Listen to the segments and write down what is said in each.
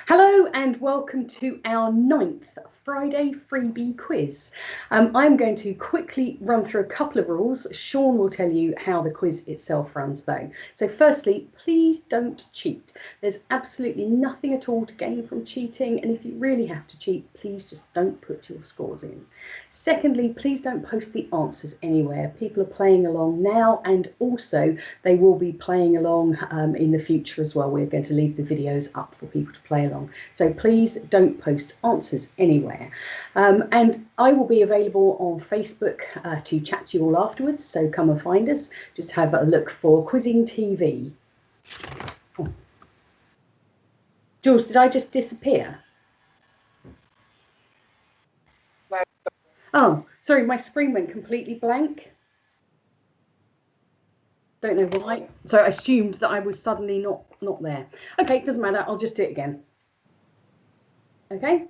Hello and welcome to our 9th Friday freebie quiz. I'm going to quickly run through a couple of rules. Shaun will tell you how the quiz itself runs though. So firstly, please don't cheat. There's absolutely nothing at all to gain from cheating, and if you really have to cheat, please just don't put your scores in. Secondly, please don't post the answers anywhere. People are playing along now, and also they will be playing along in the future as well. We're going to leave the videos up for people to play along. So please don't post answers anywhere. And I will be available on Facebook to chat to you all afterwards. So come and find us. Just have a look for QuizzingTV. Oh. Jules, did I just disappear? No. Oh, sorry, my screen went completely blank. Don't know why. So I assumed that I was suddenly not there. Okay, doesn't matter. I'll just do it again. Okay.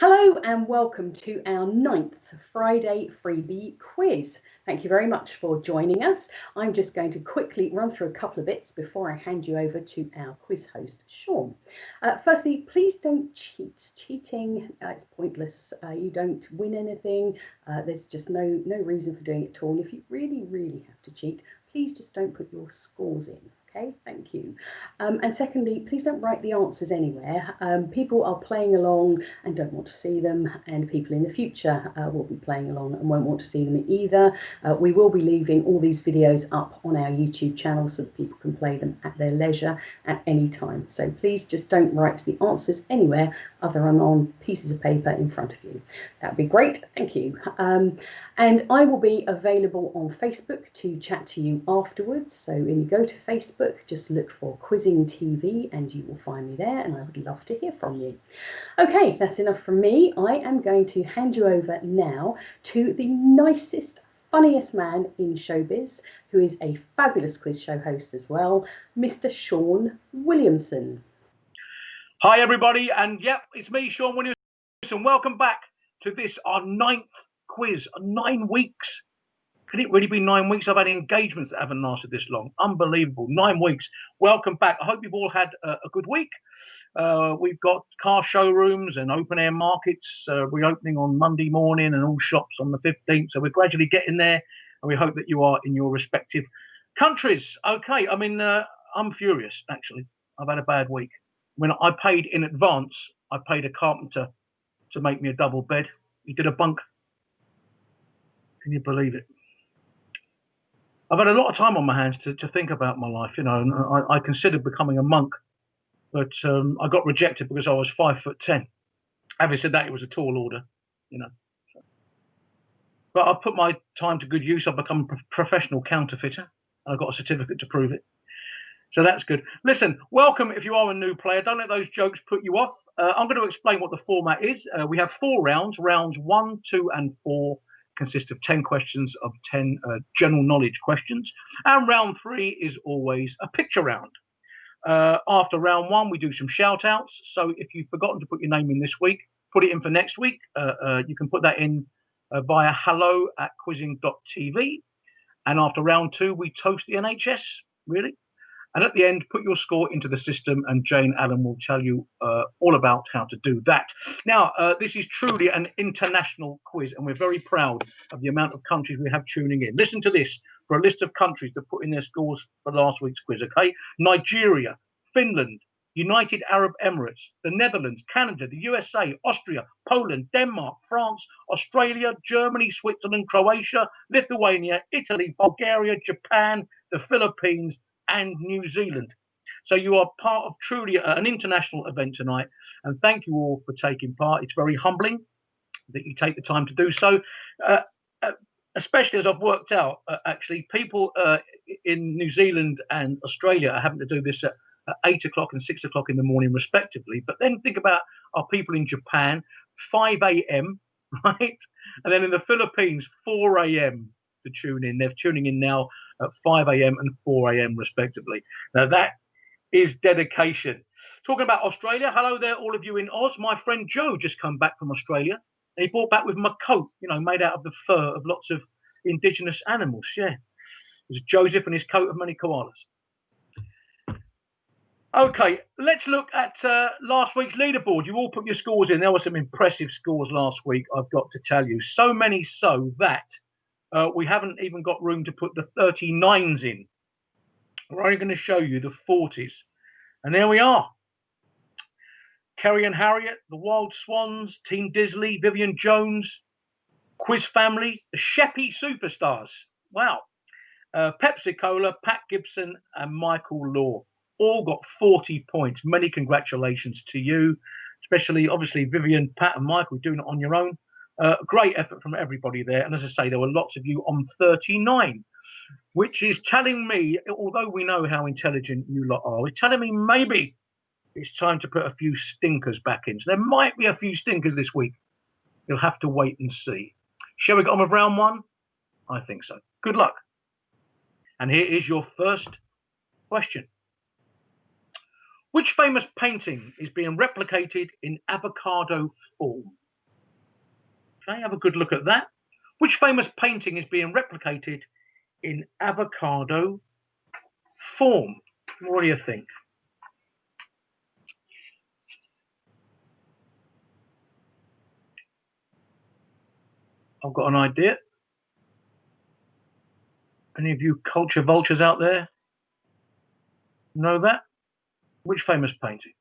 Hello and welcome to our 9th Friday freebie quiz. Thank you very much for joining us. I'm just going to quickly run through a couple of bits before I hand you over to our quiz host, Shaun. Firstly, please don't cheat. Cheating, it's pointless. You don't win anything. There's just no reason for doing it at all. And if you really have to cheat, please just don't put your scores in. Okay, thank you. And secondly, please don't write the answers anywhere. People are playing along and don't want to see them, and people in the future will be playing along and won't want to see them either. We will be leaving all these videos up on our YouTube channel so that people can play them at their leisure at any time. So please just don't write the answers anywhere other than on pieces of paper in front of you. That would be great, thank you. And I will be available on Facebook to chat to you afterwards. So when you go to Facebook, just look for QuizzingTV and you will find me there, and I would love to hear from you. Okay, that's enough from me. I am going to hand you over now to the nicest, funniest man in showbiz, who is a fabulous quiz show host as well, Mr. Shaun Williamson. Hi everybody, and yep, it's me, Shaun Williamson. Welcome back to this, our 9th quiz. 9 weeks. Can it really be 9 weeks? I've had engagements that haven't lasted this long. Unbelievable. 9 weeks. Welcome back. I hope you've all had a good week. We've got car showrooms and open air markets reopening on Monday morning, and all shops on the 15th. So we're gradually getting there, and we hope that you are in your respective countries. Okay, I mean, I'm furious, actually. I've had a bad week. When I paid in advance, I paid a carpenter to make me a double bed. He did a bunk. Can you believe it? I've had a lot of time on my hands to think about my life, you know, and I considered becoming a monk, but I got rejected because I was 5'10". Having said that, it was a tall order, you know. But I put my time to good use. I've become a professional counterfeiter. I got a certificate to prove it. So that's good. Listen, welcome if you are a new player. Don't let those jokes put you off. I'm going to explain what the format is. We have 4 rounds. Rounds 1, 2, and 4 consist of 10 questions of 10 general knowledge questions. And round 3 is always a picture round. After round 1, we do some shout outs. So if you've forgotten to put your name in this week, put it in for next week. You can put that in via hello@quizzing.tv. And after round 2, we toast the NHS, really. And at the end, put your score into the system, and Jane Allen will tell you all about how to do that. Now, this is truly an international quiz, and we're very proud of the amount of countries we have tuning in. Listen to this for a list of countries that put in their scores for last week's quiz, okay? Nigeria, Finland, United Arab Emirates, the Netherlands, Canada, the USA, Austria, Poland, Denmark, France, Australia, Germany, Switzerland, Croatia, Lithuania, Italy, Bulgaria, Japan, the Philippines, and New Zealand. So you are part of truly an international event tonight, and thank you all for taking part. It's very humbling that you take the time to do so, especially as I've worked out, actually, people in New Zealand and Australia are having to do this at 8 o'clock and 6 o'clock in the morning, respectively. But then think about our people in Japan, 5 a.m., right? And then in the Philippines, 4 a.m. to tune in. They're tuning in now at 5 a.m. and 4 a.m. respectively. Now that is dedication. Talking about Australia, hello there, all of you in Oz. My friend Joe just come back from Australia, and he brought back with him a coat, you know, made out of the fur of lots of indigenous animals. Yeah, it was Joseph and his coat of many koalas. Okay, let's look at last week's leaderboard. You all put your scores in. There were some impressive scores last week, I've got to tell you. So many so that we haven't even got room to put the 39s in. We're only going to show you the 40s. And there we are. Kerry and Harriet, the Wild Swans, Team Disley, Vivian Jones, Quiz Family, the Sheppy Superstars. Wow. Pepsi Cola, Pat Gibson, and Michael Law all got 40 points. Many congratulations to you, especially, obviously, Vivian, Pat, and Michael doing it on your own. Great effort from everybody there. And as I say, there were lots of you on 39, which is telling me, although we know how intelligent you lot are, it's telling me maybe it's time to put a few stinkers back in. So there might be a few stinkers this week. You'll have to wait and see. Shall we get on with round one? I think so. Good luck. And here is your first question. Which famous painting is being replicated in avocado form? Okay, have a good look at that. Which famous painting is being replicated in avocado form? What do you think? I've got an idea. Any of you culture vultures out there know that? Which famous painting?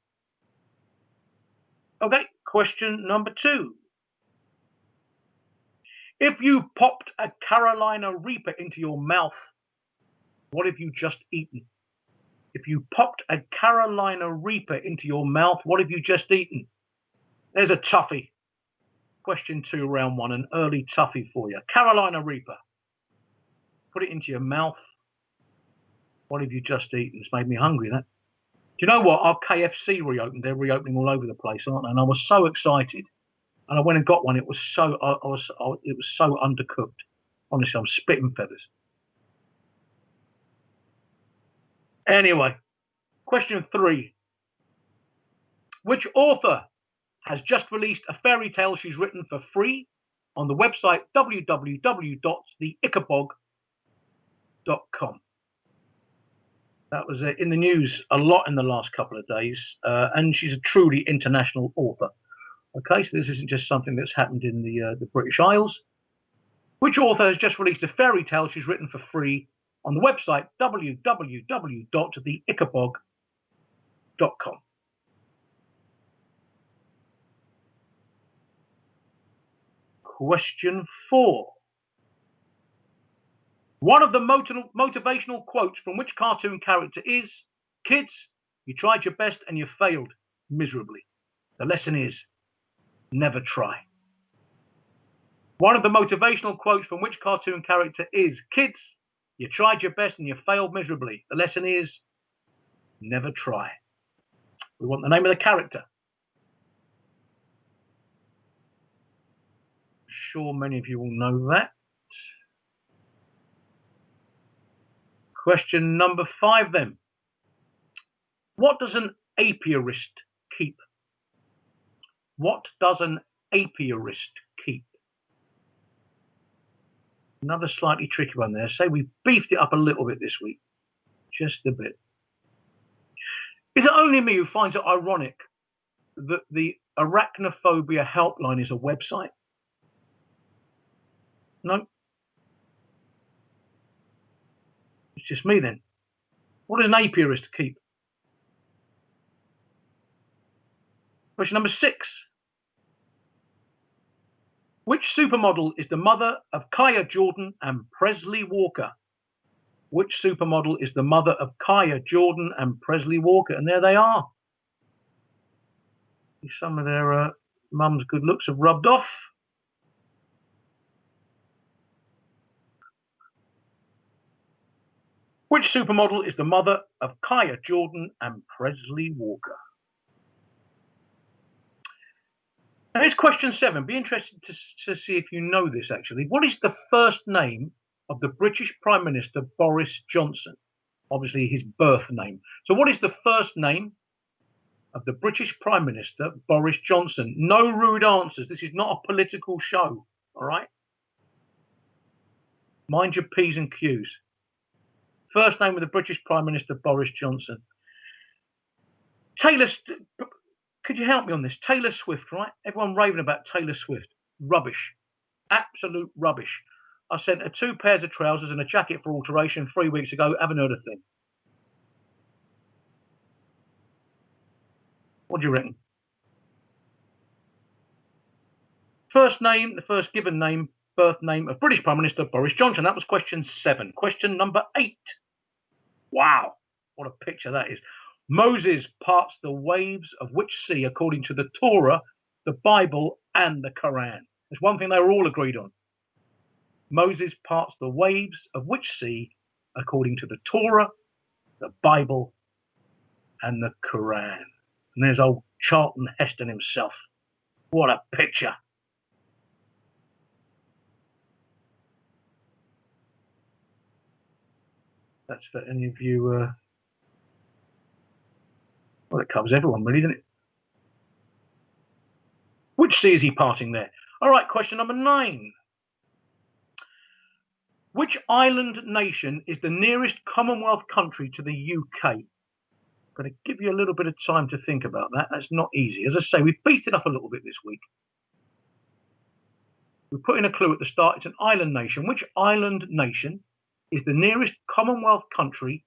Okay, question number 2. If you popped a Carolina Reaper into your mouth, what have you just eaten? If you popped a Carolina Reaper into your mouth, what have you just eaten? There's a toughie. Question 2, round 1, an early toughie for you. Carolina Reaper. Put it into your mouth. What have you just eaten? It's made me hungry, that. Do you know what? Our KFC reopened. They're reopening all over the place, aren't they? And I was so excited. And I went and got one. It was so it was so undercooked. Honestly, I'm spitting feathers. Anyway, question 3. Which author has just released a fairy tale she's written for free on the website www.theichabog.com? That was in the news a lot in the last couple of days, and she's a truly international author. Okay, so this isn't just something that's happened in the British Isles. Which author has just released a fairy tale she's written for free on the website www.theichabog.com? Question 4. One of the motivational quotes from which cartoon character is, "Kids, you tried your best and you failed miserably. The lesson is, never try." One of the motivational quotes from which cartoon character is, "Kids, you tried your best and you failed miserably. The lesson is, never try." We want the name of the character. I'm sure many of you will know that. Question number 5 then. What does an apiarist keep? What does an apiarist keep? Another slightly tricky one there. Say we beefed it up a little bit this week. Just a bit. Is it only me who finds it ironic that the Arachnophobia helpline is a website? No. It's just me then. What does an apiarist keep? Question number 6. Which supermodel is the mother of Kaya Jordan and Presley Walker? Which supermodel is the mother of Kaya Jordan and Presley Walker? And there they are. Some of their mum's good looks have rubbed off. Which supermodel is the mother of Kaya Jordan and Presley Walker? And here's question 7. Be interested to see if you know this, actually. What is the first name of the British Prime Minister Boris Johnson? Obviously, his birth name. So what is the first name of the British Prime Minister Boris Johnson? No rude answers. This is not a political show, all right? Mind your P's and Q's. First name of the British Prime Minister Boris Johnson. Taylor, could you help me on this? Taylor Swift, right? Everyone raving about Taylor Swift. Rubbish. Absolute rubbish. I sent her 2 pairs of trousers and a jacket for alteration 3 weeks ago. Haven't heard a thing. What do you reckon? First name, the first given name, birth name of British Prime Minister Boris Johnson. That was question 7. Question number 8. Wow, what a picture that is. Moses parts the waves of which sea according to the Torah, the Bible, and the Quran? There's one thing they were all agreed on. Moses parts the waves of which sea according to the Torah, the Bible, and the Quran? And there's old Charlton Heston himself. What a picture. That's for any of you. Well, it covers everyone, really, doesn't it? Which sea is he parting there? All right, question number 9. Which island nation is the nearest Commonwealth country to the UK? I'm going to give you a little bit of time to think about that. That's not easy. As I say, we've beat it up a little bit this week. We put in a clue at the start. It's an island nation. Which island nation is the nearest Commonwealth country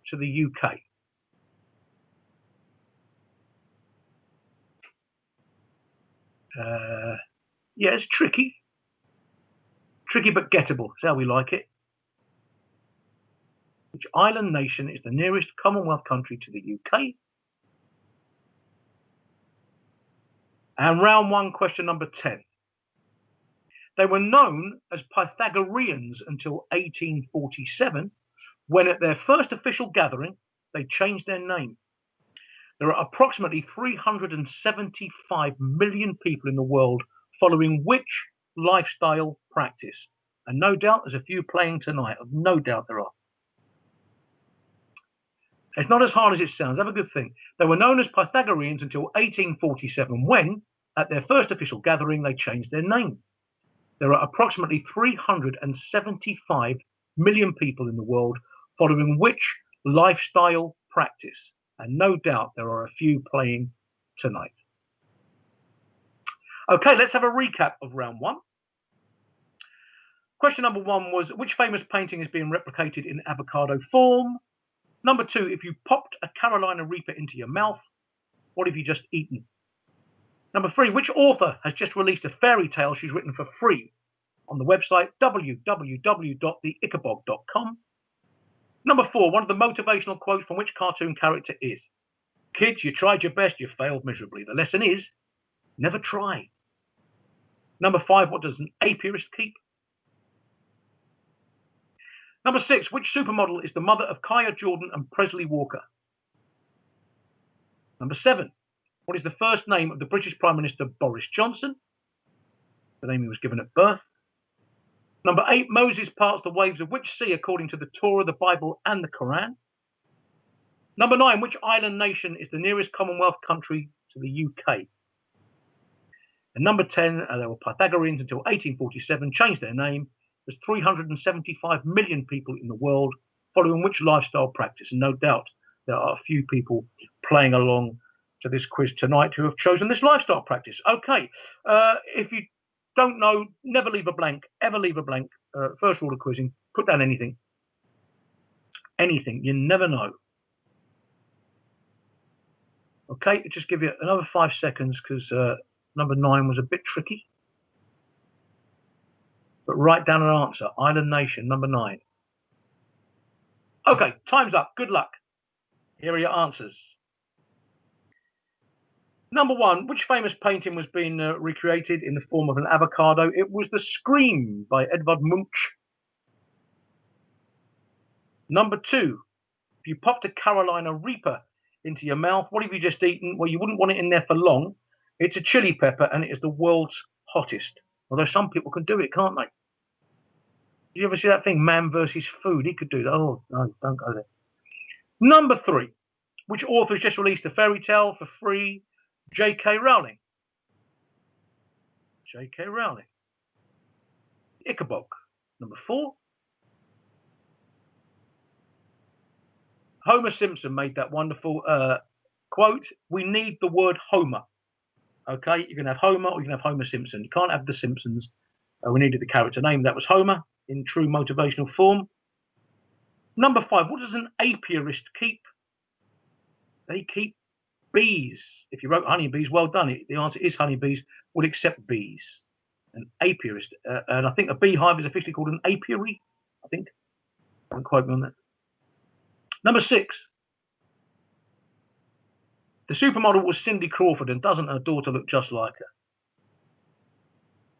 to the UK? Yeah, it's tricky. Tricky but gettable. That's how we like it. Which island nation is the nearest Commonwealth country to the UK? And round 1, question number 10. They were known as Pythagoreans until 1847, when at their first official gathering, they changed their name. There are approximately 375 million people in the world following which lifestyle practice? And no doubt there's a few playing tonight. No doubt there are. It's not as hard as it sounds. Have a good think. They were known as Pythagoreans until 1847, when, at their first official gathering, they changed their name. There are approximately 375 million people in the world following which lifestyle practice? And no doubt there are a few playing tonight. Okay, let's have a recap of round 1. Question number 1 was, which famous painting is being replicated in avocado form? Number 2, if you popped a Carolina Reaper into your mouth, what have you just eaten? Number 3, which author has just released a fairy tale she's written for free on the website www.theichabog.com? Number 4, one of the motivational quotes from which cartoon character is, "Kids, you tried your best, you failed miserably. The lesson is, never try." Number 5, what does an apiarist keep? Number 6, which supermodel is the mother of Kaya Jordan and Presley Walker? Number 7, what is the first name of the British Prime Minister Boris Johnson? The name he was given at birth. Number 8, Moses parts the waves of which sea according to the Torah, the Bible, and the Quran? Number 9, which island nation is the nearest Commonwealth country to the UK? And number 10, they were Pythagoreans until 1847, changed their name. There's 375 million people in the world following which lifestyle practice? And no doubt there are a few people playing along to this quiz tonight who have chosen this lifestyle practice. Okay, if you don't know, never leave a blank, ever leave a blank. First rule of quizzing, put down anything. Anything, you never know. Okay, just give you another 5 seconds because number 9 was a bit tricky. But write down an answer. Island nation, number 9. Okay, time's up. Good luck. Here are your answers. Number 1, which famous painting was being recreated in the form of an avocado? It was The Scream by Edvard Munch. Number 2, if you popped a Carolina Reaper into your mouth, what have you just eaten? Well, you wouldn't want it in there for long. It's a chili pepper and it is the world's hottest. Although some people can do it, can't they? Did you ever see that thing, Man versus Food? He could do that. Oh, no, don't go there. Number 3, which author has just released a fairy tale for free? J.K. Rowling. J.K. Rowling. Ichabog. Number 4. Homer Simpson made that wonderful quote, "We need the word Homer." Okay, you can have Homer or you can have Homer Simpson. You can't have the Simpsons. We needed the character name. That was Homer in true motivational form. Number 5, what does an apiarist keep? They keep bees. If you wrote honeybees, well done. The answer is honeybees would accept bees. An apiarist. And I think a beehive is officially called an apiary, I think. Don't quote me on that. Number 6. The supermodel was Cindy Crawford, and doesn't her daughter look just like her?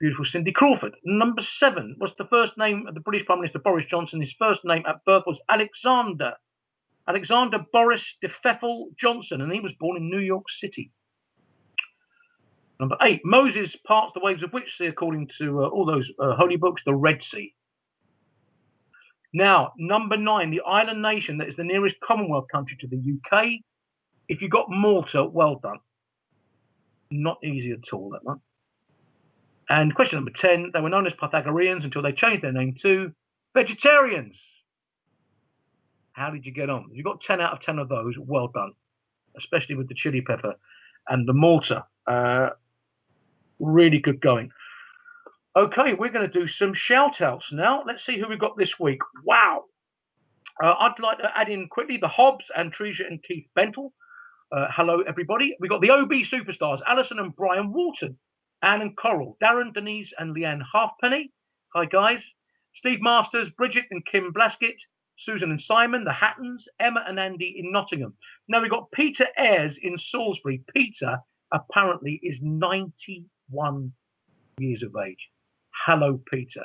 Beautiful Cindy Crawford. Number 7. What's the first name of the British Prime Minister Boris Johnson? His first name at birth was Alexander Boris de Pfeffel Johnson, and he was born in New York City. Number 8. Moses parts the waves of which sea, according to all those holy books? The Red Sea. Now, number 9. The island nation that is the nearest Commonwealth country to the UK. If you got Malta, well done. Not easy at all, that one. And question number 10. They were known as Pythagoreans until they changed their name to vegetarians. How did you get on? You got 10 out of 10 of those. Well done, especially with the chili pepper and the Malta. Really good going. Okay, we're going to do some shout outs now. Let's see who we got this week. Wow. I'd like to add in quickly the Hobbs and Treasure and Keith Bentle. Hello, everybody. We got the OB superstars, Alison and Brian Walton, Anne and Coral, Darren, Denise and Leanne Halfpenny. Hi, guys. Steve Masters, Bridget and Kim Blaskett, Susan and Simon, the Hattons, Emma and Andy in Nottingham. Now we've got Peter Ayres in Salisbury. Peter apparently is 91 years of age. Hello, Peter.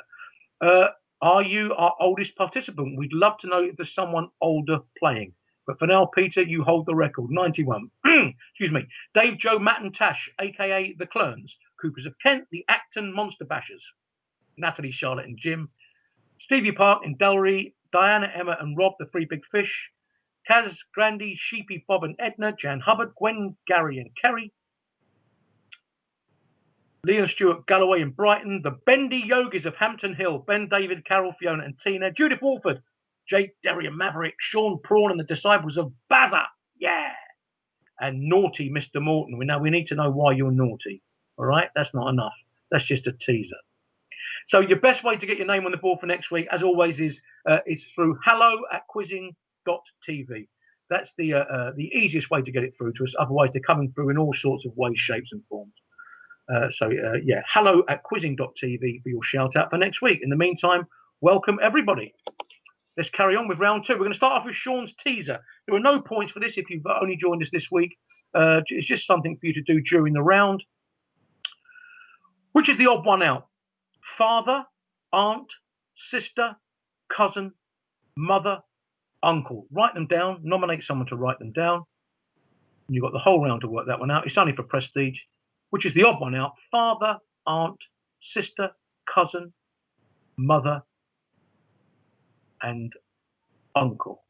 Are you our oldest participant? We'd love to know if there's someone older playing. But for now, Peter, you hold the record, 91. Excuse me. Dave, Joe, Matt and Tash, a.k.a. the Clerns, Coopers of Kent, the Acton Monster Bashers, Natalie, Charlotte and Jim, Stevie Park in Delry, Diana, Emma and Rob, the Three Big Fish, Kaz, Grandy, Sheepy, Bob and Edna, Jan Hubbard, Gwen, Gary and Kerry, Leon Stewart, Galloway and Brighton, the Bendy Yogis of Hampton Hill, Ben, David, Carol, Fiona and Tina, Judith Walford, Jake, Derry and Maverick, Sean Prawn and the Disciples of Baza, yeah, and Naughty Mr. Morton. We need to know why you're naughty, all right? That's not enough. That's just a teaser. So your best way to get your name on the board for next week, as always, is through hello@quizzing.tv. That's the easiest way to get it through to us. Otherwise, they're coming through in all sorts of ways, shapes and forms. Yeah, hello@quizzing.tv for your shout out for next week. In the meantime, welcome everybody. Let's carry on with round 2. We're going to start off with Sean's teaser. There are no points for this if you've only joined us this week. It's just something for you to do during the round. Which is the odd one out? Father, aunt, sister, cousin, mother, uncle. Write them down. Nominate someone to write them down. And you've got the whole round to work that one out. It's only for prestige. Which is the odd one out? Father, aunt, sister, cousin, mother, and uncle.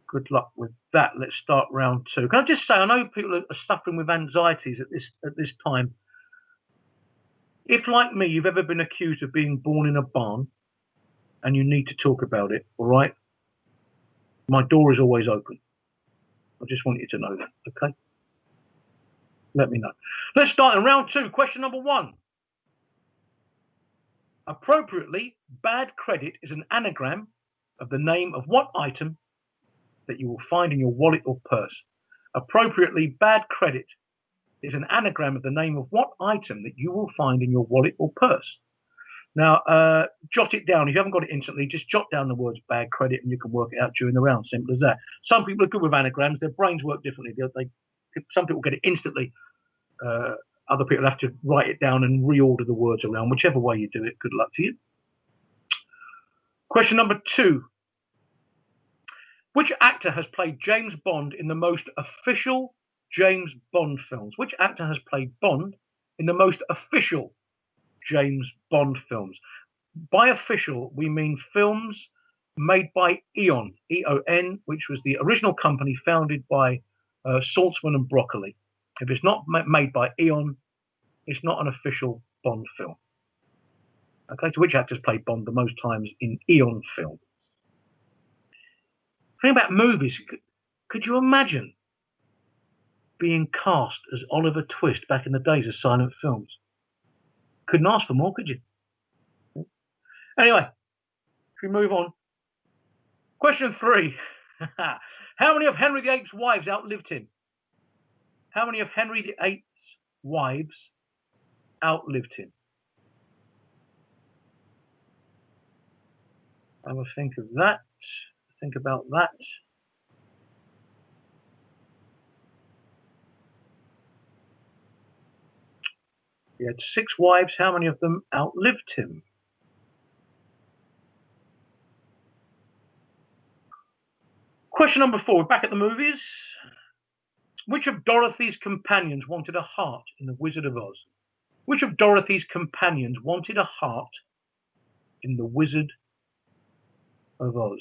Good luck with that. Let's start round 2. Can I just say, I know people are suffering with anxieties at this time. If, like me, you've ever been accused of being born in a barn and you need to talk about it, all right? My door is always open. I just want you to know that, okay? Let me know. Let's start in round 2. Question number 1. Appropriately, bad credit is an anagram of the name of what item that you will find in your wallet or purse? Appropriately, bad credit is an anagram of the name of what item that you will find in your wallet or purse? Now, jot it down. If you haven't got it instantly, just jot down the words bad credit and you can work it out during the round. Simple as that. Some people are good with anagrams. Their brains work differently. Some people get it instantly. Other people have to write it down and reorder the words around. Whichever way you do it, good luck to you. Question number 2. Which actor has played James Bond in the most official James Bond films? Which actor has played Bond in the most official James Bond films? By official, we mean films made by Eon, E-O-N, which was the original company founded by Saltzman and Broccoli. If it's not made by Eon, it's not an official Bond film. Okay, so which actors played Bond the most times in Eon films? Think about movies. Could you imagine being cast as Oliver Twist back in the days of silent films? Couldn't ask for more, could you? Anyway, if we move on. Question 3. How many of Henry VIII's wives outlived him? How many of Henry VIII's wives outlived him? Have a think of that. Think about that. He had 6 wives. How many of them outlived him? Question number 4. We're back at the movies. Which of Dorothy's companions wanted a heart in The Wizard of Oz? Which of Dorothy's companions wanted a heart in The Wizard of Oz?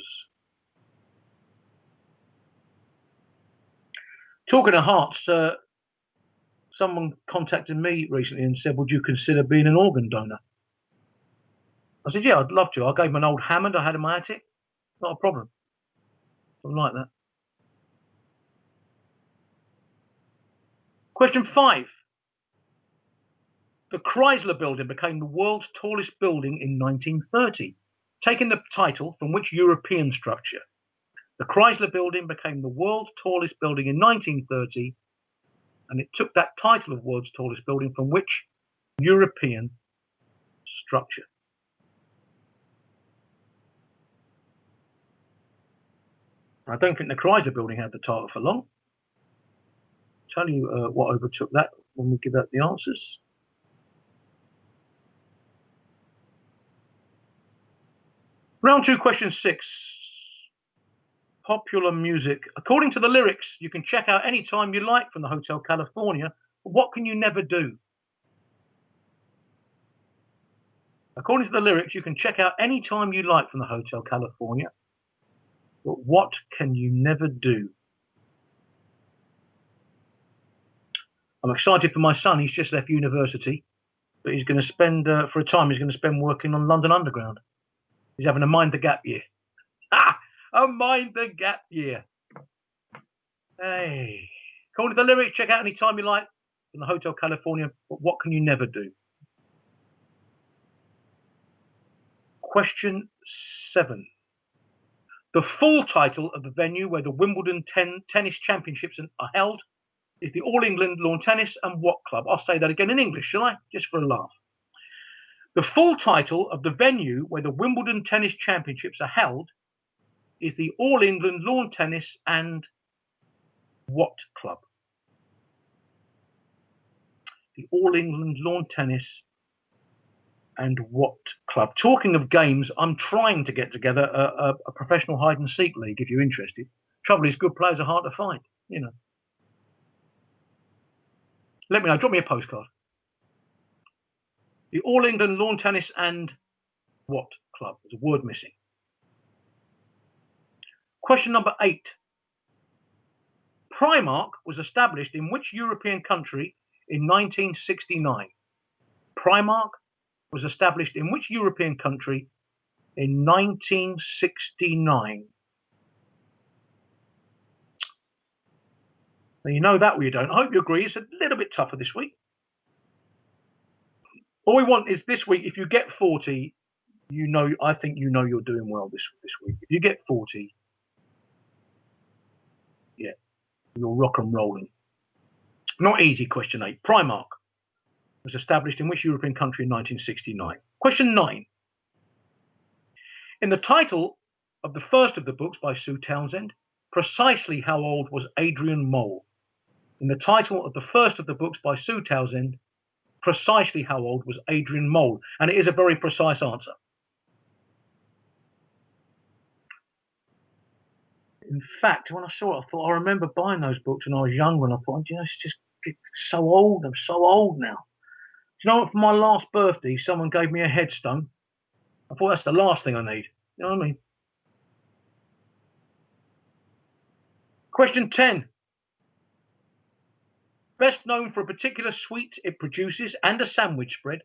Talking of hearts, someone contacted me recently and said, would you consider being an organ donor? I said, yeah, I'd love to. I gave him an old Hammond I had in my attic. Not a problem. Something like that. Question 5. The Chrysler Building became the world's tallest building in 1930, taking the title from which European structure? The Chrysler Building became the world's tallest building in 1930, and it took that title of world's tallest building from which European structure? I don't think the Chrysler Building had the title for long. I'll tell you what overtook that when we give out the answers. Round 2, question 6. Popular music. According to the lyrics, you can check out any time you like from the Hotel California, but what can you never do? According to the lyrics, you can check out any time you like from the Hotel California, but what can you never do? I'm excited for my son. He's just left university, but he's going to spend, for a time, he's going to spend working on London Underground. He's having a mind the gap year. A mind the gap year. Hey. According to the lyrics, check out any time you like from the Hotel California, but what can you never do? Question 7. The full title of the venue where the Wimbledon Tennis Championships are held is the All England Lawn Tennis and what club? I'll say that again in English, shall I? Just for a laugh. The full title of the venue where the Wimbledon Tennis Championships are held is the All England Lawn Tennis and what club? The All England Lawn Tennis and what club? Talking of games, I'm trying to get together a professional hide and seek league if you're interested. Trouble is, good players are hard to find, you know. Let me know. Drop me a postcard. The All England Lawn Tennis and what club? There's a word missing. Question number 8. Primark was established in which European country in 1969? Primark was established in which European country in 1969? Now, you know that or you don't. I hope you agree. It's a little bit tougher this week. All we want is this week, if you get 40, you know, I think you know you're doing well this week. If you get 40, yeah, you're rock and rolling. Not easy, question 8. Primark was established in which European country in 1969? Question 9. In the title of the first of the books by Sue Townsend, precisely how old was Adrian Mole? In the title of the first of the books by Sue Townsend, precisely how old was Adrian Mole? And it is a very precise answer. In fact, when I saw it, I thought, I remember buying those books when I was younger, and I thought, you know, it's just so old. I'm so old now. Do you know what? For my last birthday, someone gave me a headstone. I thought that's the last thing I need. You know what I mean? Question 10. Best known for a particular sweet it produces and a sandwich spread,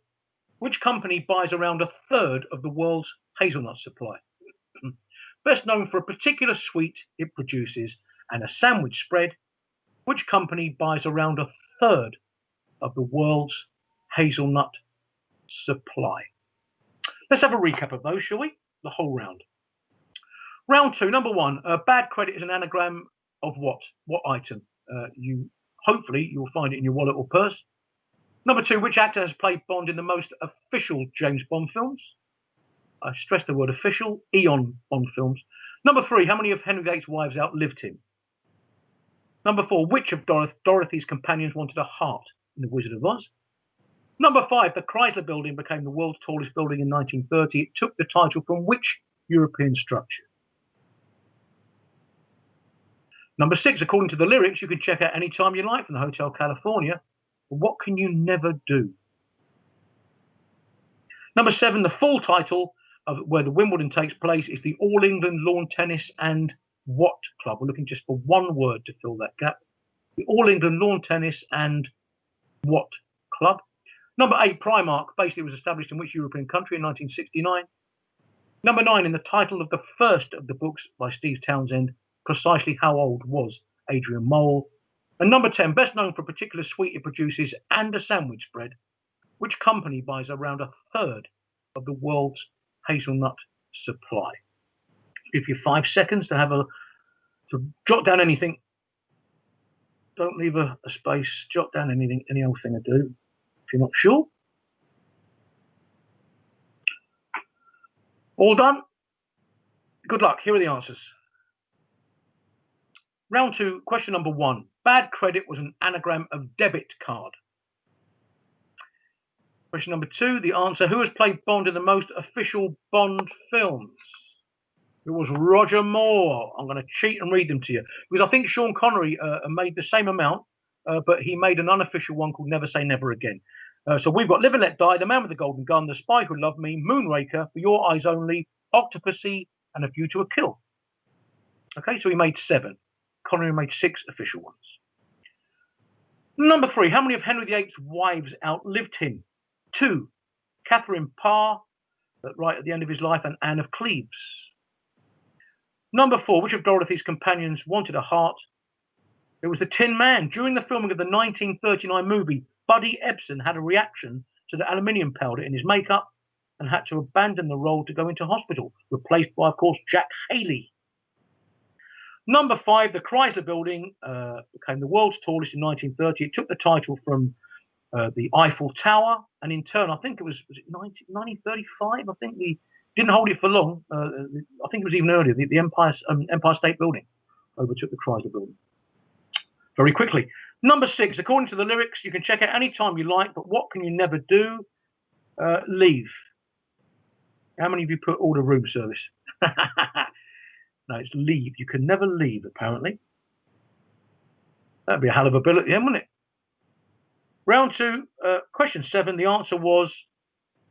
which company buys around 1/3 of the world's hazelnut supply? best known for a particular sweet it produces and a sandwich spread, which company buys around a third of the world's hazelnut supply? Let's have a recap of those, shall we? The whole round. Round two, number one, bad credit is an anagram of what? What item? Hopefully you'll find it in your wallet or purse. Number two, which actor has played Bond in the most official James Bond films? I stress the word official, Eon Bond films. Number three, how many of Henry VIII's wives outlived him? Number four, which of Dorothy's companions wanted a heart in The Wizard of Oz? Number five, the Chrysler Building became the world's tallest building in 1930. It took the title from which European structure? Number six, according to the lyrics, you can check out any time you like from the Hotel California. But what can you never do? Number seven, the full title of where the Wimbledon takes place is the All England Lawn Tennis and what club? We're looking just for one word to fill that gap. The All England Lawn Tennis and what club? Number eight, Primark basically was established in which European country in 1969? Number nine, in the title of the first of the books by Steve Townsend, precisely how old was Adrian Mole? And number 10, best known for a particular sweet it produces and a sandwich spread, which company buys around a third of the world's hazelnut supply? I'll give you 5 seconds to jot down anything. Don't leave a space. Jot down anything, any old thing to do. If you're not sure. All done? Good luck. Here are the answers. Round two, question number one. Bad credit was an anagram of debit card. Question number two, the answer, who has played Bond in the most official Bond films? It was Roger Moore. I'm going to cheat and read them to you, because I think Sean Connery made the same amount, but he made an unofficial one called Never Say Never Again. So we've got Live and Let Die, The Man with the Golden Gun, The Spy Who Loved Me, Moonraker, For Your Eyes Only, Octopussy, and A View to a Kill. Okay, so he made 7. Connery made 6 official ones. Number 3, how many of Henry VIII's wives outlived him? 2, Catherine Parr, right at the end of his life, and Anne of Cleves. Number 4, which of Dorothy's companions wanted a heart? It was the Tin Man. During the filming of the 1939 movie, Buddy Ebsen had a reaction to the aluminium powder in his makeup and had to abandon the role to go into hospital, replaced by, of course, Jack Haley. Number 5, the Chrysler Building became the world's tallest in 1930. It took the title from the Eiffel Tower, and in turn, I think it was 1935. I think they didn't hold it for long. I think it was even earlier. The Empire State Building overtook the Chrysler Building. Very quickly. Number 6, according to the lyrics, you can check out any time you like, but what can you never do? Leave. How many of you put order room service? No, it's leave. You can never leave, apparently. That'd be a hell of a bill at the end, wouldn't it? Round 2, question 7. The answer was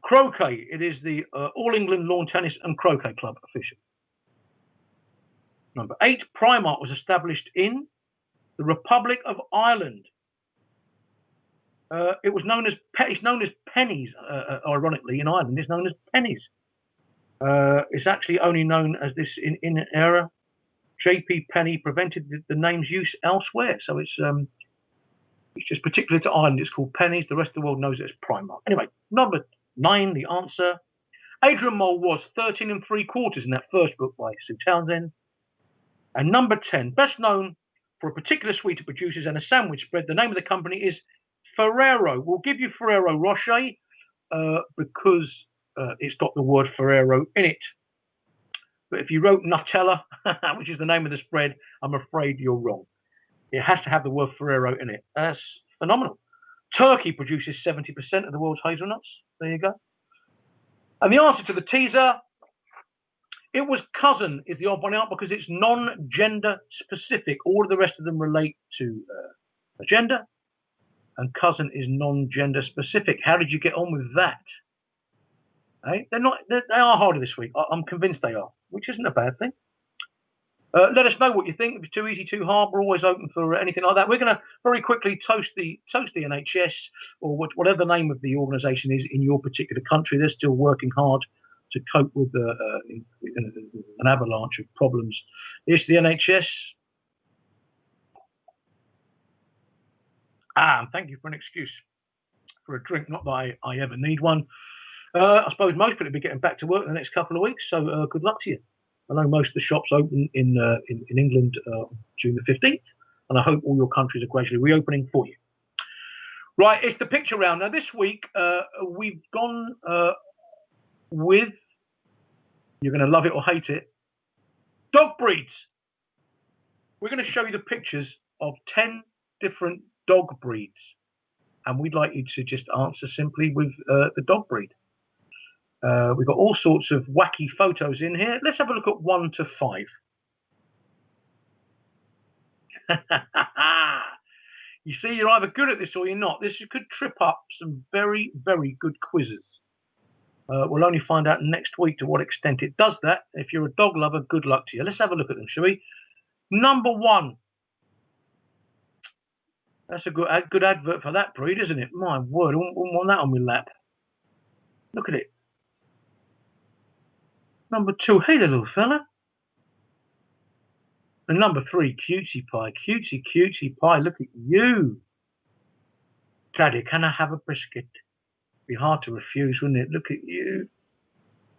croquet. It is the All England Lawn Tennis and Croquet Club official. Number 8, Primark was established in the Republic of Ireland. It was known as pennies. Ironically, in Ireland, it's known as pennies. It's actually only known as this in an era. J.P. Penny prevented the name's use elsewhere, so it's just particular to Ireland. It's called pennies. The rest of the world knows it as Primark. Anyway, number 9, the answer. Adrian Mole was 13 3/4 in that first book by Sue Townsend. And number 10, best known for a particular sweet it produces and a sandwich spread. The name of the company is Ferrero. We'll give you Ferrero Rocher because it's got the word Ferrero in it. But if you wrote Nutella, which is the name of the spread, I'm afraid you're wrong. It has to have the word Ferrero in it. That's phenomenal. Turkey produces 70% of the world's hazelnuts. There you go. And the answer to the teaser, it was cousin is the odd one out because it's non-gender specific. All of the rest of them relate to a gender, and cousin is non-gender specific. How did you get on with that? Hey, they are harder this week. I'm convinced they are, which isn't a bad thing. Let us know what you think. If it's too easy, too hard, we're always open for anything like that. We're going to very quickly toast the NHS or whatever the name of the organisation is in your particular country. They're still working hard to cope with an avalanche of problems. Here's the NHS. Thank you for an excuse for a drink. Not that I ever need one. I suppose most people will be getting back to work in the next couple of weeks, so good luck to you. I know most of the shops open in England June the 15th, and I hope all your countries are gradually reopening for you. Right, it's the picture round. Now, this week, we've gone with, you're going to love it or hate it, dog breeds. We're going to show you the pictures of 10 different dog breeds, and we'd like you to just answer simply with the dog breed. We've got all sorts of wacky photos in here. Let's have a look at 1 to 5. You see, you're either good at this or you're not. This could trip up some very, very good quizzes. We'll only find out next week to what extent it does that. If you're a dog lover, good luck to you. Let's have a look at them, shall we? Number 1. That's a good advert for that breed, isn't it? My word, I wouldn't want that on my lap. Look at it. Number 2, hey there, little fella. And number 3, cutie pie. Cutie pie, look at you. Daddy, can I have a biscuit? Be hard to refuse, wouldn't it? Look at you.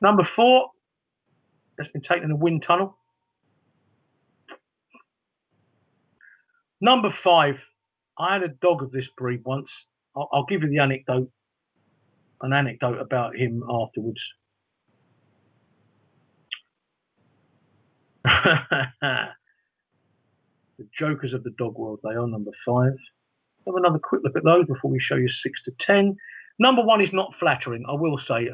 Number 4, that's been taken in a wind tunnel. Number 5, I had a dog of this breed once. I'll give you the anecdote, an anecdote about him afterwards. The jokers of the dog world, they are. Number 5. Have another quick look at those before we show you 6 to 10. Number 1 is not flattering, I will say.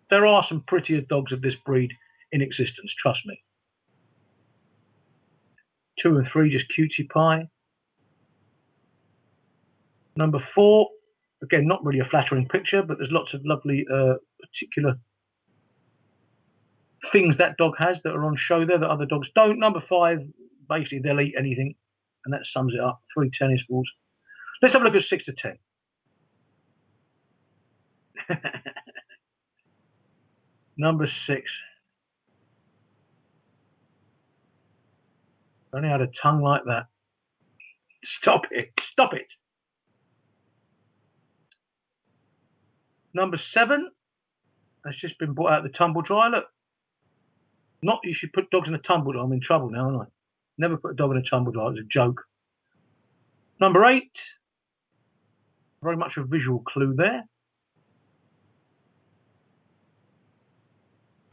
There are some prettier dogs of this breed in existence, trust me. 2 and 3, just cutie pie. Number 4, again, not really a flattering picture, but there's lots of lovely particular things that dog has that are on show there that other dogs don't. Number 5, basically they'll eat anything, and that sums it up. 3 tennis balls. Let's have a look at 6 to 10. Number 6. Only had a tongue like that. Stop it. Stop it. Number 7. That's just been brought out of the tumble dryer. Look. Not you should put dogs in a tumble dryer. I'm in trouble now, aren't I? Never put a dog in a tumble dryer. It's a joke. Number 8. Very much a visual clue there.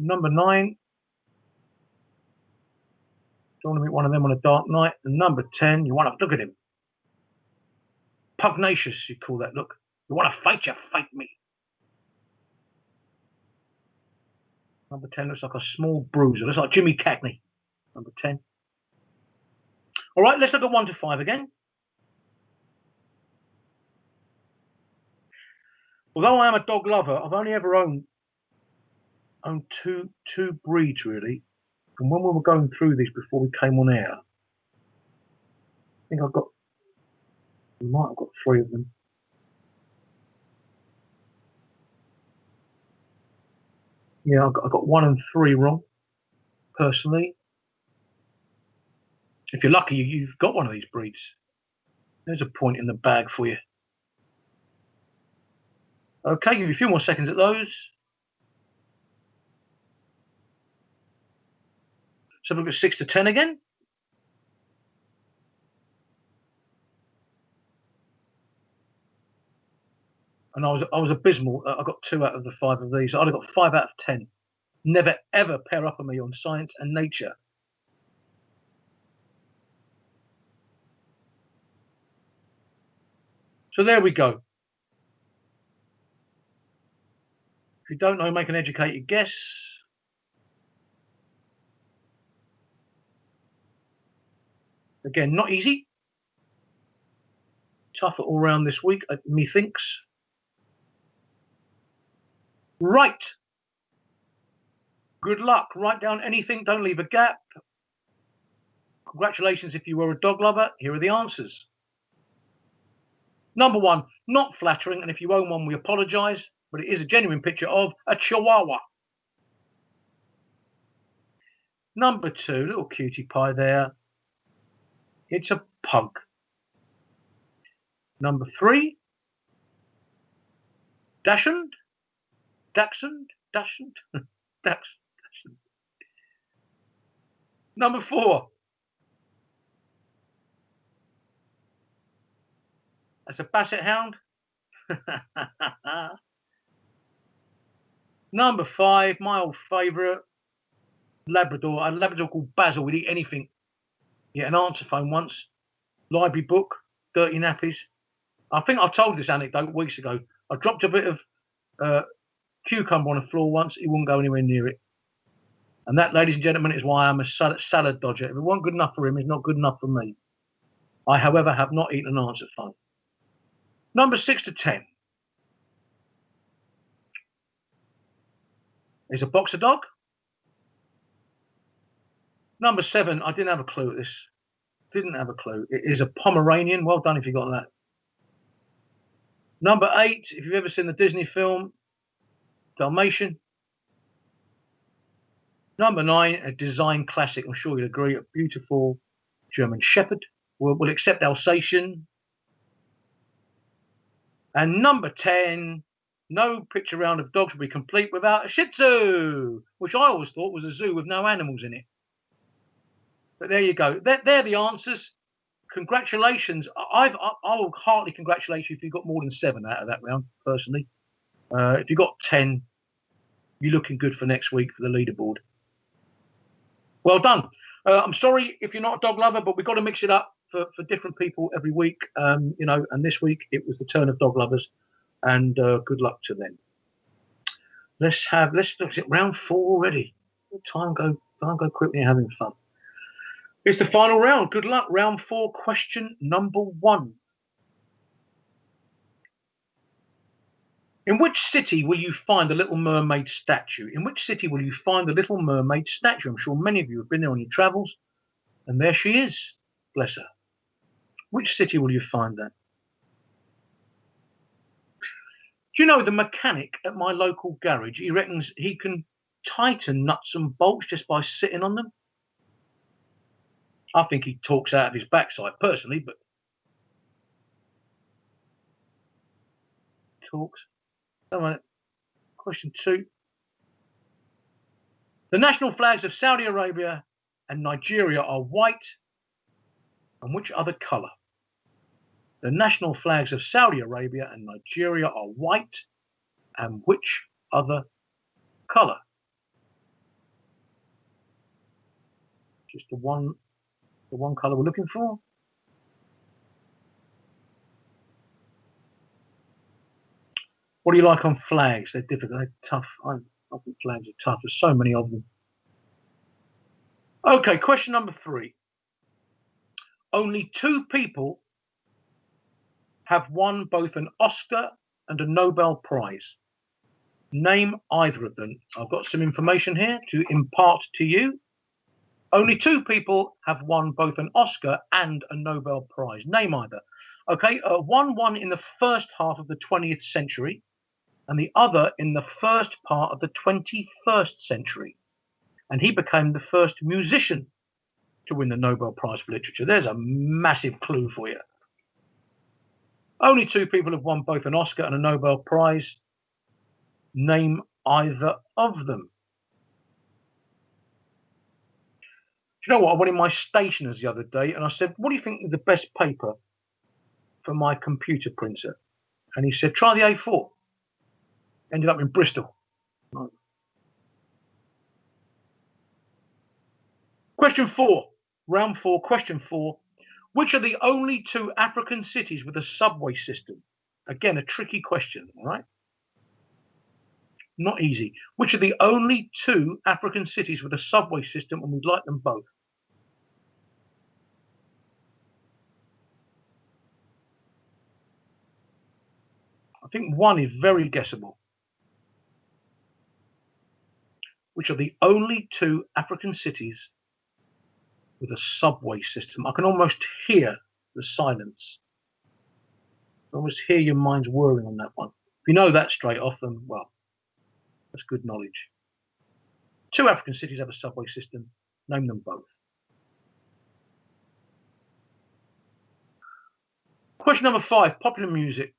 Number 9. Don't want to meet one of them on a dark night. And number 10, you want to look at him. Pugnacious, you call that look. You want to fight, you fight me. Number 10 looks like a small bruiser. Looks like Jimmy Cagney. Number 10. All right, let's look at 1 to 5 again. Although I am a dog lover, I've only ever owned two breeds, really. And when we were going through these before we came on air, I think we might have got 3 of them. Yeah, I got 1 and 3 wrong, personally. If you're lucky, you've got one of these breeds. There's a point in the bag for you. Okay, give you a few more seconds at those. So we've got 6 to 10 again. And I was abysmal. I got 2 out of the 5 of these. I'd have got 5 out of 10. Never ever pair up with me on science and nature. So there we go. If you don't know, make an educated guess. Again, not easy. Tougher all round this week, methinks. Right. Good luck. Write down anything. Don't leave a gap. Congratulations if you were a dog lover. Here are the answers. Number 1, not flattering. And if you own one, we apologise. but it is a genuine picture of a Chihuahua. Number 2, little cutie pie there. It's a pug. Number 3, Dachshund. Number 4, that's a Basset Hound. Number 5, my old favourite, Labrador. A Labrador called Basil would eat anything. Yeah, an answer phone once, library book, dirty nappies. I think I told this anecdote weeks ago. I dropped a bit of cucumber on the floor once. He wouldn't go anywhere near it. And that, ladies and gentlemen, is why I'm a salad dodger. If it wasn't good enough for him, it's not good enough for me. I, however, have not eaten an answer phone. Number 6 to 10 is a boxer dog. Number 7, I didn't have a clue at this. Didn't have a clue. It is a Pomeranian. Well done if you got that. Number 8, if you've ever seen the Disney film, Dalmatian. Number 9, a design classic. I'm sure you'll agree. A beautiful German Shepherd. We'll accept Alsatian. And number 10, no picture round of dogs will be complete without a Shih Tzu, which I always thought was a zoo with no animals in it. But there you go. They're the answers. Congratulations. I will heartily congratulate you if you got more than 7 out of that round, personally. If you got 10, you're looking good for next week for the leaderboard. Well done. I'm sorry if you're not a dog lover, but we've got to mix it up for different people every week. You know, and this week it was the turn of dog lovers, and good luck to them. Let's look at round 4 already. Time go quickly, having fun. It's the final round. Good luck. Round 4, question number 1. In which city will you find the Little Mermaid statue? In which city will you find the Little Mermaid statue? I'm sure many of you have been there on your travels. And there she is. Bless her. Which city will you find that? Do you know the mechanic at my local garage? He reckons he can tighten nuts and bolts just by sitting on them. I think he talks out of his backside personally, but talks. All right. Question 2. The national flags of Saudi Arabia and Nigeria are white, and which other colour? The national flags of Saudi Arabia and Nigeria are white, and which other colour? Just the one colour we're looking for. What do you like on flags? They're difficult. They're tough. I think flags are tough. There's so many of them. Okay, question number 3. Only 2 people have won both an Oscar and a Nobel Prize. Name either of them. I've got some information here to impart to you. Only 2 people have won both an Oscar and a Nobel Prize. Name either. Okay, one won in the first half of the 20th century, and the other in the first part of the 21st century. And he became the first musician to win the Nobel Prize for Literature. There's a massive clue for you. Only 2 people have won both an Oscar and a Nobel Prize. Name either of them. Do you know what? I went in my stationer's the other day and I said, what do you think is the best paper for my computer printer? And he said, try the A4. Ended up in Bristol. Right. Question 4. Round 4, question 4. Which are the only 2 African cities with a subway system? Again, a tricky question, all right? Not easy. Which are the only 2 African cities with a subway system, and we'd like them both? I think one is very guessable. Which are the only 2 African cities with a subway system? I can almost hear the silence. I almost hear your minds whirring on that one. you know that straight off, then, well, that's good knowledge. 2 African cities have a subway system. Name them both. Question number 5, popular music.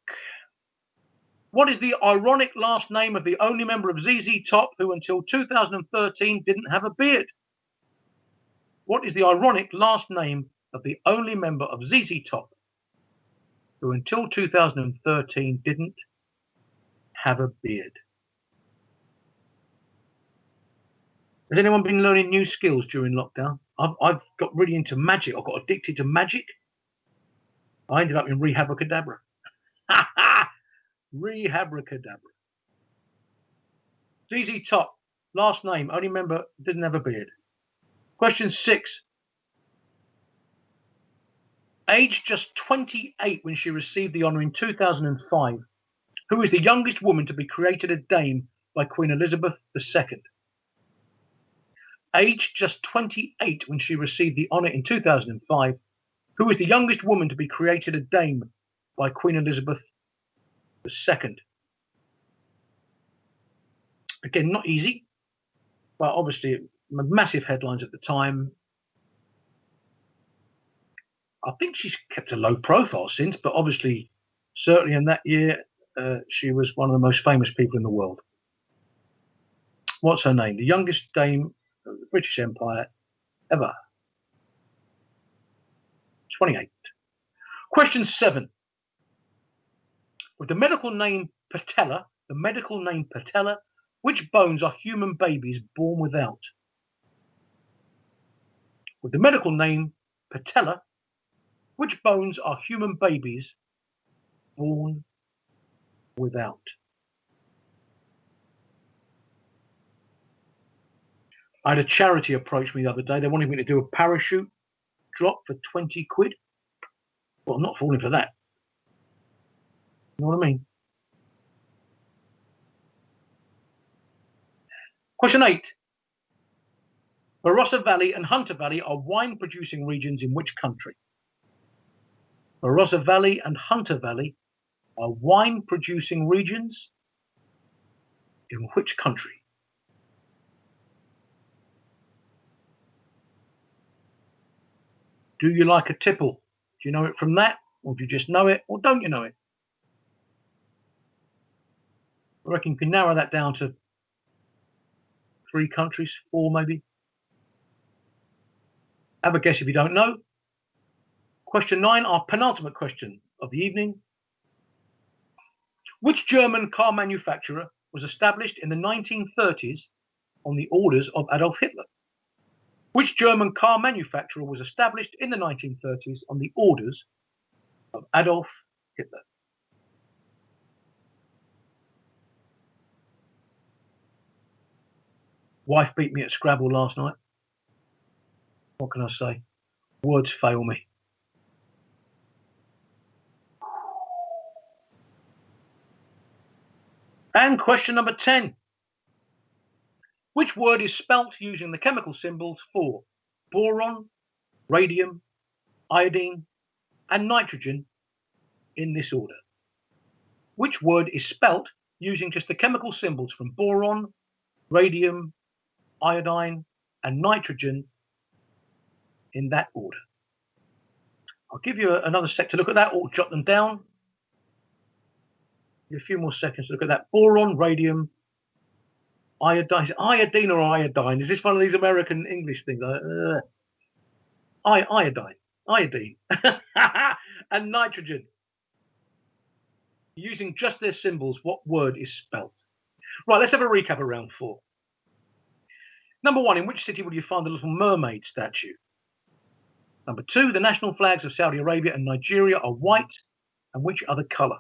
What is the ironic last name of the only member of ZZ Top who until 2013 didn't have a beard? What is the ironic last name of the only member of ZZ Top who until 2013 didn't have a beard? Has anyone been learning new skills during lockdown? I've got really into magic. I got addicted to magic. I ended up in Rehabracadabra. Rehabracadabra. ZZ Top, last name, only member, didn't have a beard. Question 6. Aged just 28 when she received the honour in 2005, who is the youngest woman to be created a dame by Queen Elizabeth II? Aged just 28 when she received the honour in 2005, who is the youngest woman to be created a dame by Queen Elizabeth II? Again, not easy, but obviously massive headlines at the time. I think she's kept a low profile since, but obviously, certainly in that year, she was one of the most famous people in the world. What's her name? The youngest dame of the British Empire ever. 28. Question 7. With the medical name patella, which bones are human babies born without? With the medical name patella, which bones are human babies born without? I had a charity approach me the other day. They wanted me to do a parachute drop for 20 quid. Well, I'm not falling for that. You know what I mean? Question 8. Barossa Valley and Hunter Valley are wine-producing regions in which country? Barossa Valley and Hunter Valley are wine-producing regions in which country? Do you like a tipple? Do you know it from that? Or do you just know it? Or don't you know it? I reckon you can narrow that down to 3 countries, 4 maybe. Have a guess if you don't know. Question 9, our penultimate question of the evening. Which German car manufacturer was established in the 1930s on the orders of Adolf Hitler? Which German car manufacturer was established in the 1930s on the orders of Adolf Hitler? Wife beat me at Scrabble last night. What can I say? Words fail me. And question number 10. Which word is spelt using the chemical symbols for boron, radium, iodine, and nitrogen in this order? Which word is spelt using just the chemical symbols from boron, radium, iodine, and nitrogen in that order? I'll give you another sec to look at that or jot them down. Give you a few more seconds to look at that. Boron, radium, iodine. Is it iodine or iodine? Is this one of these American English things? Iodine, and nitrogen. Using just their symbols, what word is spelt? Right, let's have a recap of round 4. Number 1, in which city will you find the Little Mermaid statue? Number 2, the national flags of Saudi Arabia and Nigeria are white, and which other colour?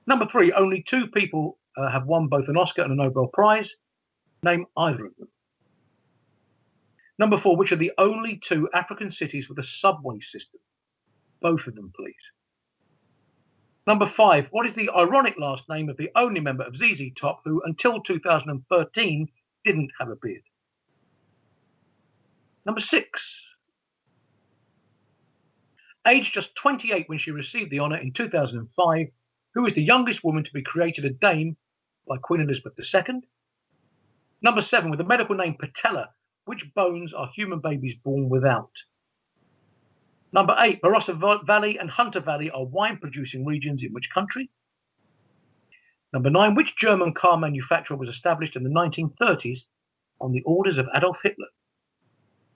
Number 3, only 2 people have won both an Oscar and a Nobel Prize. Name either of them. Number 4, which are the only 2 African cities with a subway system? Both of them, please. Number 5, what is the ironic last name of the only member of ZZ Top who, until 2013, didn't have a beard? Number 6, aged just 28 when she received the honour in 2005, Who is the youngest woman to be created a dame by Queen Elizabeth II? Number 7, with the medical name patella, which bones are human babies born without? Number 8, Barossa Valley and Hunter Valley are wine-producing regions in which country? Number 9, which German car manufacturer was established in the 1930s on the orders of Adolf Hitler?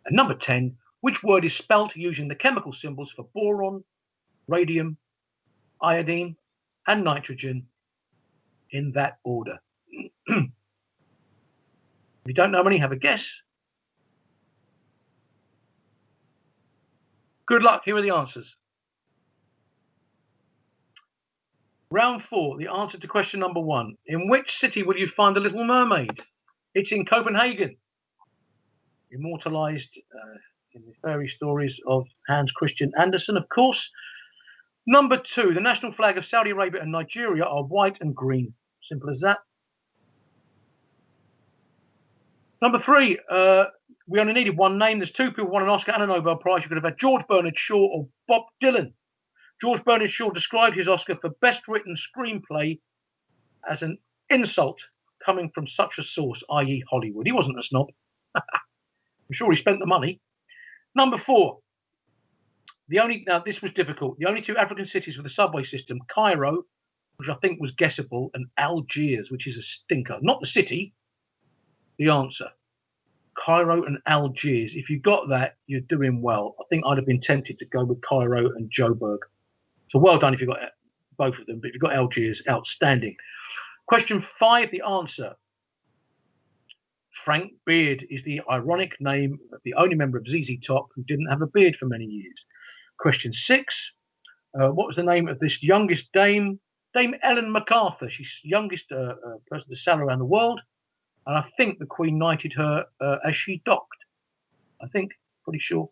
And number 10, which word is spelt using the chemical symbols for boron, radium, iodine, and nitrogen in that order? If you don't know any, have a guess. Good luck. Here are the answers. Round 4, the answer to question number 1. In which city will you find the Little Mermaid? It's in Copenhagen, immortalized in the fairy stories of Hans Christian Andersen, of course. Number 2, the national flag of Saudi Arabia and Nigeria are white and green. Simple as that. Number 3, we only needed one name. There's 2 people who won an Oscar and a Nobel Prize. You could have had George Bernard Shaw or Bob Dylan. George Bernard Shaw described his Oscar for Best Written Screenplay as an insult coming from such a source, i.e. Hollywood. He wasn't a snob. I'm sure he spent the money. Number 4, now this was difficult. The only 2 African cities with a subway system, Cairo, which I think was guessable, and Algiers, which is a stinker. Not the city, the answer. Cairo and Algiers. If you got that, you're doing well. I think I'd have been tempted to go with Cairo and Joburg. So well done if you got both of them, but if you got Algiers, outstanding. Question 5, the answer. Frank Beard is the ironic name of the only member of ZZ Top who didn't have a beard for many years. Question 6, what was the name of this youngest dame? Dame Ellen MacArthur. She's the youngest person to sail around the world. And I think the Queen knighted her as she docked. I think, pretty sure.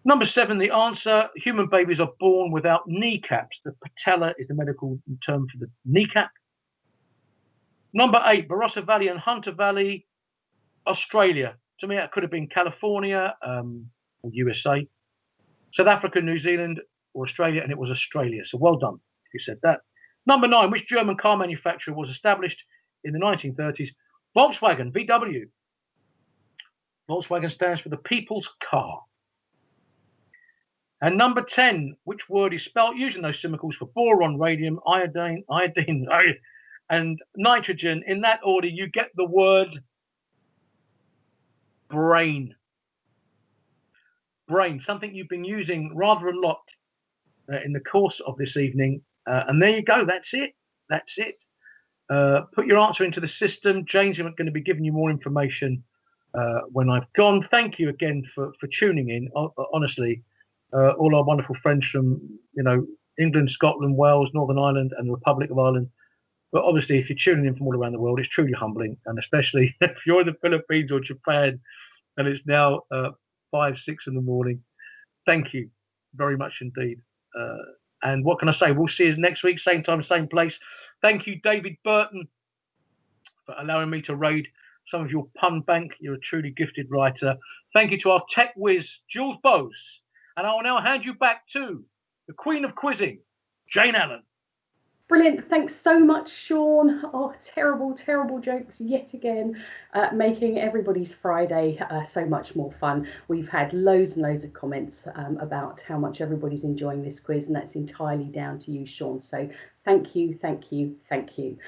Number 7, the answer. Human babies are born without kneecaps. The patella is the medical term for the kneecap. Number 8, Barossa Valley and Hunter Valley, Australia. To me, that could have been California or USA. South Africa, New Zealand, or Australia, and it was Australia. So well done if you said that. Number 9, which German car manufacturer was established in the 1930s? Volkswagen, VW. Volkswagen stands for the people's car. And number 10, which word is spelt using those symbols for boron, radium, iodine, and nitrogen? In that order, you get the word brain. Brain, something you've been using rather a lot in the course of this evening. And there you go. That's it. That's it. Put your answer into the system. Jane's going to be giving you more information when I've gone. Thank you again for tuning in. Honestly, all our wonderful friends from England, Scotland, Wales, Northern Ireland, and the Republic of Ireland. But obviously, if you're tuning in from all around the world, it's truly humbling, and especially if you're in the Philippines or Japan, and it's now 5, 6 in the morning. Thank you very much indeed. And what can I say? We'll see you next week, same time, same place. Thank you, David Burton, for allowing me to raid some of your pun bank. You're a truly gifted writer. Thank you to our tech whiz, Jules Bose. And I will now hand you back to the Queen of Quizzing, Jane Allen. Brilliant. Thanks so much, Shaun. Oh, terrible, terrible jokes yet again, making everybody's Friday so much more fun. We've had loads and loads of comments about how much everybody's enjoying this quiz, and that's entirely down to you, Shaun. So thank you, thank you, thank you.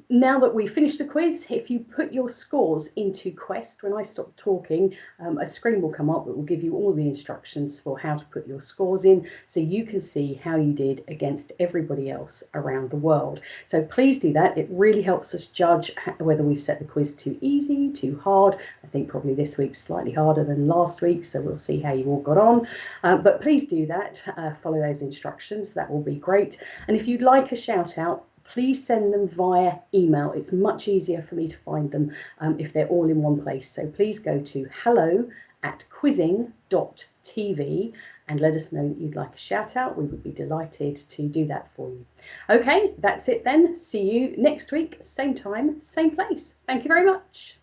Now that we've finished the quiz, if you put your scores into Quest, when I stop talking, a screen will come up that will give you all the instructions for how to put your scores in, so you can see how you did against everybody else around the world. So please do that. It really helps us judge whether we've set the quiz too easy, too hard. I think probably this week's slightly harder than last week, so we'll see how you all got on. But please do that. Follow those instructions. That will be great. And if you'd like a shout out, please send them via email. It's much easier for me to find them if they're all in one place. So please go to hello@quizzing.tv and let us know that you'd like a shout out. We would be delighted to do that for you. Okay, that's it then. See you next week, same time, same place. Thank you very much.